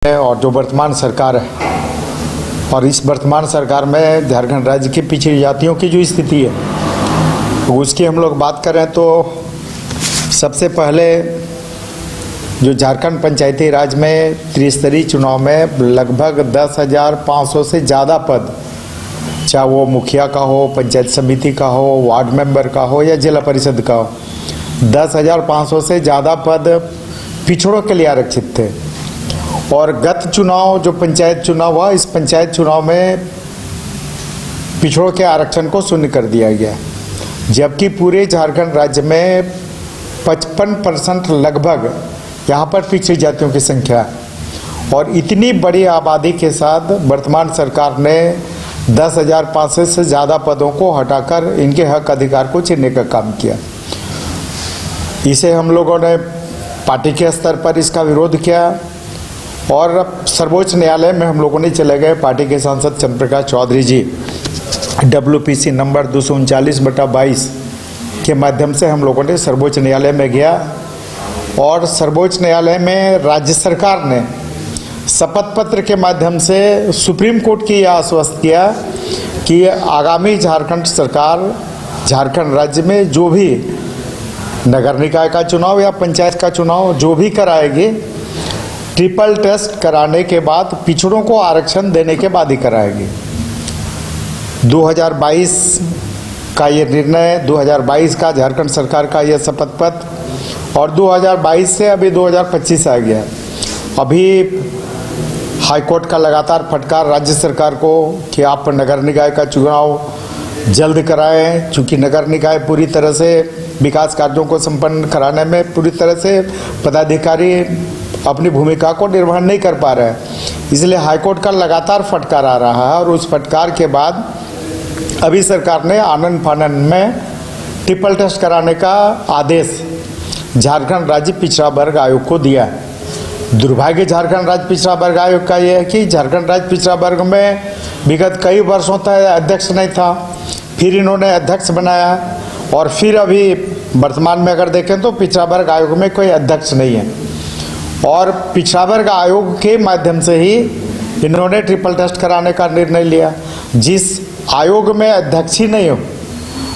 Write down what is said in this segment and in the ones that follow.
और जो वर्तमान सरकार है और इस वर्तमान सरकार में झारखंड राज्य की पिछड़ी जातियों की जो स्थिति है उसकी हम लोग बात करें तो सबसे पहले जो झारखंड पंचायती राज में त्रिस्तरीय चुनाव में लगभग 10,500 से ज़्यादा पद, चाहे वो मुखिया का हो, पंचायत समिति का हो, वार्ड मेंबर का हो या जिला परिषद का हो, 10,500 से ज़्यादा पद पिछड़ों के लिए आरक्षित थे। और गत चुनाव जो पंचायत चुनाव हुआ, इस पंचायत चुनाव में पिछड़ों के आरक्षण को शून्य कर दिया गया, जबकि पूरे झारखंड राज्य में 55% लगभग यहाँ पर पिछड़ी जातियों की संख्या है। और इतनी बड़ी आबादी के साथ वर्तमान सरकार ने 10,500 से ज़्यादा पदों को हटाकर इनके हक अधिकार को छीनने का काम किया। इसे हम लोगों ने पार्टी के स्तर पर इसका विरोध किया और सर्वोच्च न्यायालय में हम लोगों ने चले गए। पार्टी के सांसद चंद्रप्रकाश चौधरी जी WPC नंबर 239/22 के माध्यम से हम लोगों ने सर्वोच्च न्यायालय में गया और सर्वोच्च न्यायालय में राज्य सरकार ने शपथ पत्र के माध्यम से सुप्रीम कोर्ट की यह आश्वस्त किया कि आगामी झारखंड सरकार झारखंड राज्य में जो भी नगर निकाय का चुनाव या पंचायत का चुनाव जो भी कराएगी, ट्रिपल टेस्ट कराने के बाद पिछड़ों को आरक्षण देने के बाद ही कराएगी। 2022 का ये निर्णय, 2022 का झारखंड सरकार का ये शपथ पत्र और 2022 से अभी 2025 आ गया। अभी हाईकोर्ट का लगातार फटकार राज्य सरकार को कि आप नगर निकाय का चुनाव जल्द कराएं, चूँकि नगर निकाय पूरी तरह से विकास कार्यों को संपन्न कराने में पूरी तरह से पदाधिकारी अपनी भूमिका को निर्वहन नहीं कर पा रहे हैं, इसलिए हाईकोर्ट का लगातार फटकार आ रहा है। और उस फटकार के बाद अभी सरकार ने आनन फानन में ट्रिपल टेस्ट कराने का आदेश झारखंड राज्य पिछड़ा वर्ग आयोग को दिया है। दुर्भाग्य झारखंड राज्य पिछड़ा वर्ग आयोग का यह है कि झारखंड राज्य पिछड़ा वर्ग में विगत कई वर्षों तक अध्यक्ष नहीं था, फिर इन्होंने अध्यक्ष बनाया और फिर अभी वर्तमान में अगर देखें तो पिछड़ा वर्ग आयोग में कोई अध्यक्ष नहीं है। और पिछड़ा वर्ग आयोग के माध्यम से ही इन्होंने ट्रिपल टेस्ट कराने का निर्णय लिया। जिस आयोग में अध्यक्ष ही नहीं हो,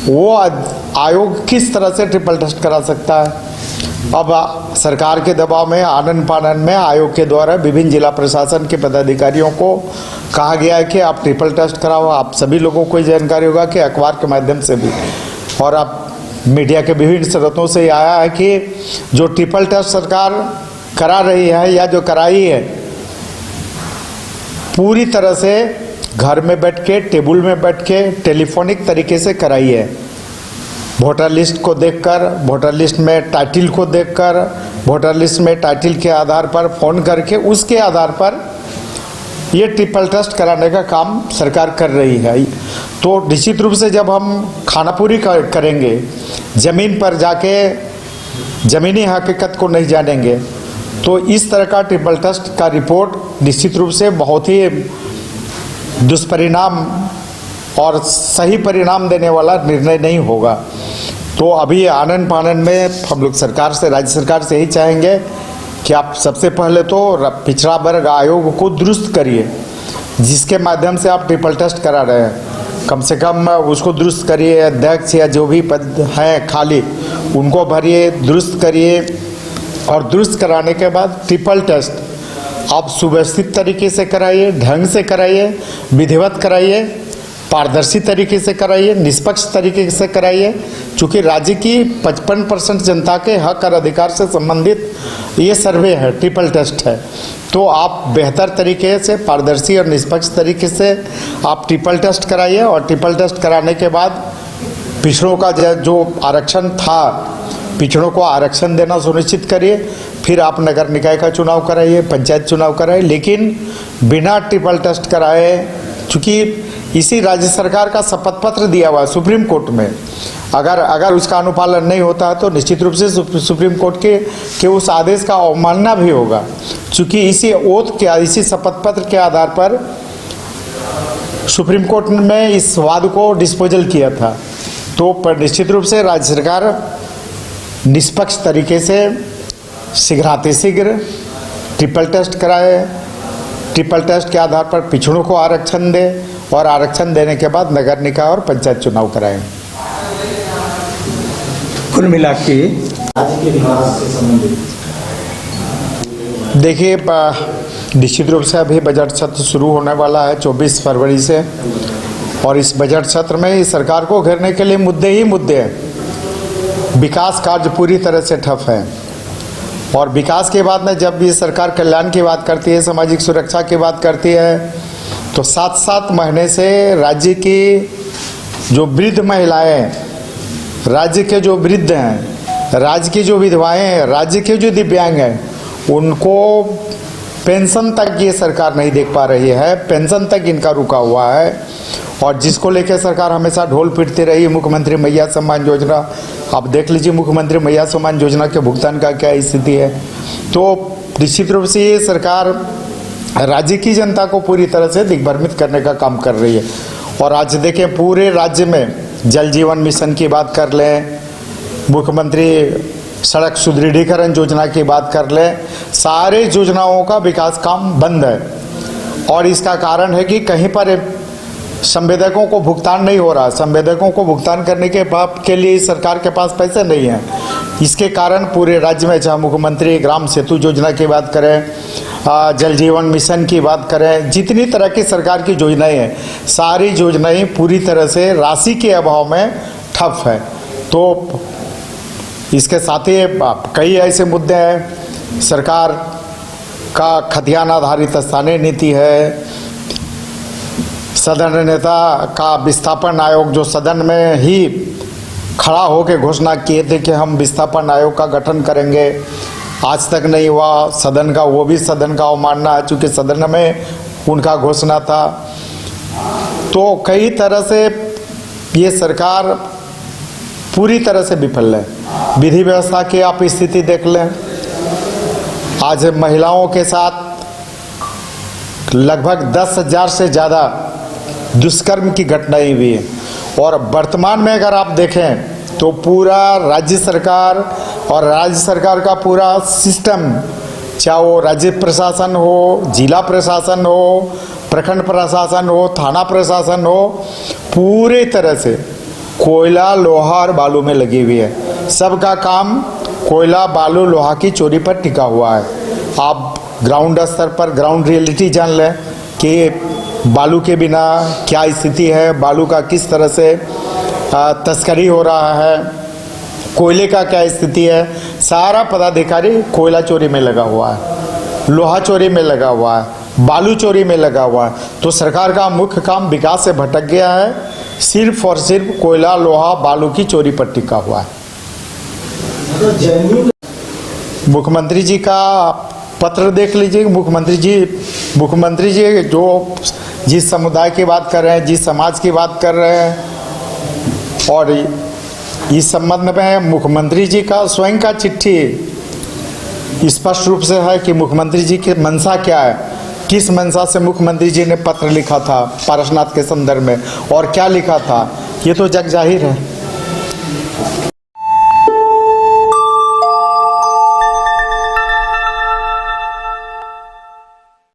वो आयोग किस तरह से ट्रिपल टेस्ट करा सकता है। अब सरकार के दबाव में आनन फानन में आयोग के द्वारा विभिन्न जिला प्रशासन के पदाधिकारियों को कहा गया है कि आप ट्रिपल टेस्ट कराओ। आप सभी लोगों को जानकारी होगा कि अखबार के माध्यम से भी और आप मीडिया के विभिन्न स्रोतों से आया है कि जो ट्रिपल टेस्ट सरकार करा रही है या जो कराई है, पूरी तरह से घर में बैठ के, टेबल में बैठ के, टेलीफोनिक तरीके से कराई है। वोटर लिस्ट को देखकर, वोटर लिस्ट में टाइटल को देखकर, वोटर लिस्ट में टाइटल के आधार पर फ़ोन करके उसके आधार पर ये ट्रिपल टेस्ट कराने का काम सरकार कर रही है। तो निश्चित रूप से जब हम खानापुरी करेंगे, ज़मीन पर जाके ज़मीनी हकीकत को नहीं जानेंगे, तो इस तरह का ट्रिपल टेस्ट का रिपोर्ट निश्चित रूप से बहुत ही दुष्परिणाम और सही परिणाम देने वाला निर्णय नहीं होगा। तो अभी आनन फानन में हम लोग सरकार से, राज्य सरकार से ही चाहेंगे कि आप सबसे पहले तो पिछड़ा वर्ग आयोग को दुरुस्त करिए, जिसके माध्यम से आप ट्रिपल टेस्ट करा रहे हैं, कम से कम उसको दुरुस्त करिए। अध्यक्ष या जो भी पद हैं खाली उनको भरिए, दुरुस्त करिए और दुरुस्त कराने के बाद ट्रिपल टेस्ट आप सुव्यवस्थित तरीके से कराइए, ढंग से कराइए, विधिवत कराइए, पारदर्शी तरीके से कराइए, निष्पक्ष तरीके से कराइए। चूँकि राज्य की 55% जनता के हक और अधिकार से संबंधित ये सर्वे है, ट्रिपल टेस्ट है, तो आप बेहतर तरीके से, पारदर्शी और निष्पक्ष तरीके से आप ट्रिपल टेस्ट कराइए। और ट्रिपल टेस्ट कराने के बाद पिछड़ों का जो आरक्षण था, पिछड़ों को आरक्षण देना सुनिश्चित करिए। फिर आप नगर निकाय का चुनाव कराइए, पंचायत चुनाव कराइए, लेकिन बिना ट्रिपल टेस्ट कराए। चूँकि इसी राज्य सरकार का शपथ पत्र दिया हुआ है सुप्रीम कोर्ट में, अगर उसका अनुपालन नहीं होता है तो निश्चित रूप से सुप्रीम कोर्ट के उस आदेश का अवमानना भी होगा। चूँकि इसी ओथ के, इसी शपथ पत्र के आधार पर सुप्रीम कोर्ट में इस वाद को डिस्पोजल किया था। तो पर निश्चित रूप से राज्य सरकार निष्पक्ष तरीके से शीघ्रातिशीघ्र ट्रिपल टेस्ट कराए ट्रिपल टेस्ट के आधार पर पिछड़ों को आरक्षण दे और आरक्षण देने के बाद नगर निकाय और पंचायत चुनाव कराएं। कुल मिला के राज्य के विकास से संबंधित देखिए, निश्चित रूप से अभी बजट सत्र शुरू होने वाला है 24 फरवरी से, और इस बजट सत्र में इस सरकार को घेरने के लिए मुद्दे ही मुद्दे हैं। विकास कार्य पूरी तरह से ठप है, और विकास के बाद में जब भी सरकार कल्याण की बात करती है, सामाजिक सुरक्षा की बात करती है, तो 7-7 महीने से राज्य की जो वृद्ध महिलाएं, राज्य के जो वृद्ध हैं, राज्य की जो विधवाएं हैं, राज्य के जो दिव्यांग हैं, उनको पेंशन तक ये सरकार नहीं देख पा रही है। पेंशन तक इनका रुका हुआ है, और जिसको लेकर सरकार हमेशा ढोल पीटती रही, मुख्यमंत्री मैया सम्मान योजना। आप देख लीजिए मुख्यमंत्री मैया सम्मान योजना के भुगतान का क्या स्थिति है। तो निश्चित रूप से ये सरकार राज्य की जनता को पूरी तरह से दिग्भ्रमित करने का काम कर रही है। और आज देखें, पूरे राज्य में जल जीवन मिशन की बात कर लें, मुख्यमंत्री सड़क सुदृढ़ीकरण योजना की बात कर लें, सारे योजनाओं का विकास काम बंद है। और इसका कारण है कि कहीं पर संवेदकों को भुगतान नहीं हो रहा। संवेदकों को भुगतान करने के लिए सरकार के पास पैसे नहीं हैं। इसके कारण पूरे राज्य में, चाहे मुख्यमंत्री ग्राम सेतु योजना की बात करें, जल जीवन मिशन की बात करें, जितनी तरह की सरकार की योजनाएं हैं, सारी योजनाएं पूरी तरह से राशि के अभाव में ठप है। तो इसके साथ ही कई ऐसे मुद्दे हैं। सरकार का खतियान आधारित स्थानीय नीति है, सदन नेता का विस्थापन आयोग, जो सदन में ही खड़ा होकर घोषणा किए थे कि हम विस्थापन आयोग का गठन करेंगे, आज तक नहीं हुआ। सदन का, वो भी सदन का अवमानना है, चूँकि सदन में उनका घोषणा था। तो कई तरह से ये सरकार पूरी तरह से विफल है। विधि व्यवस्था की आप स्थिति देख लें, आज महिलाओं के साथ लगभग 10,000 से ज़्यादा दुष्कर्म की घटनाएं हुई है। और वर्तमान में अगर आप देखें तो पूरा राज्य सरकार और राज्य सरकार का पूरा सिस्टम, चाहे वो राज्य प्रशासन हो, जिला प्रशासन हो, प्रखंड प्रशासन हो, थाना प्रशासन हो, पूरे तरह से कोयला, लोहा और बालू में लगी हुई है। सबका काम कोयला, बालू, लोहा की चोरी पर टिका हुआ है। आप ग्राउंड स्तर पर ग्राउंड रियलिटी जान लें कि बालू के बिना क्या स्थिति है, बालू का किस तरह से तस्करी हो रहा है, कोयले का क्या स्थिति है। सारा पदाधिकारी कोयला चोरी में लगा हुआ है, लोहा चोरी में लगा हुआ है, बालू चोरी में लगा हुआ है। तो सरकार का मुख्य काम विकास से भटक गया है, सिर्फ और सिर्फ कोयला, लोहा, बालू की चोरी पर टिका हुआ है। मुख्यमंत्री जी का पत्र देख लीजिए। मुख्यमंत्री जी जो जिस समुदाय की बात कर रहे हैं, जिस समाज की बात कर रहे हैं, और इस संबंध में मुख्यमंत्री जी का स्वयं का चिट्ठी स्पष्ट रूप से है कि मुख्यमंत्री जी की मंशा क्या है, किस मंशा से मुख्यमंत्री जी ने पत्र लिखा था पारसनाथ के संदर्भ में, और क्या लिखा था, ये तो जग जाहिर है।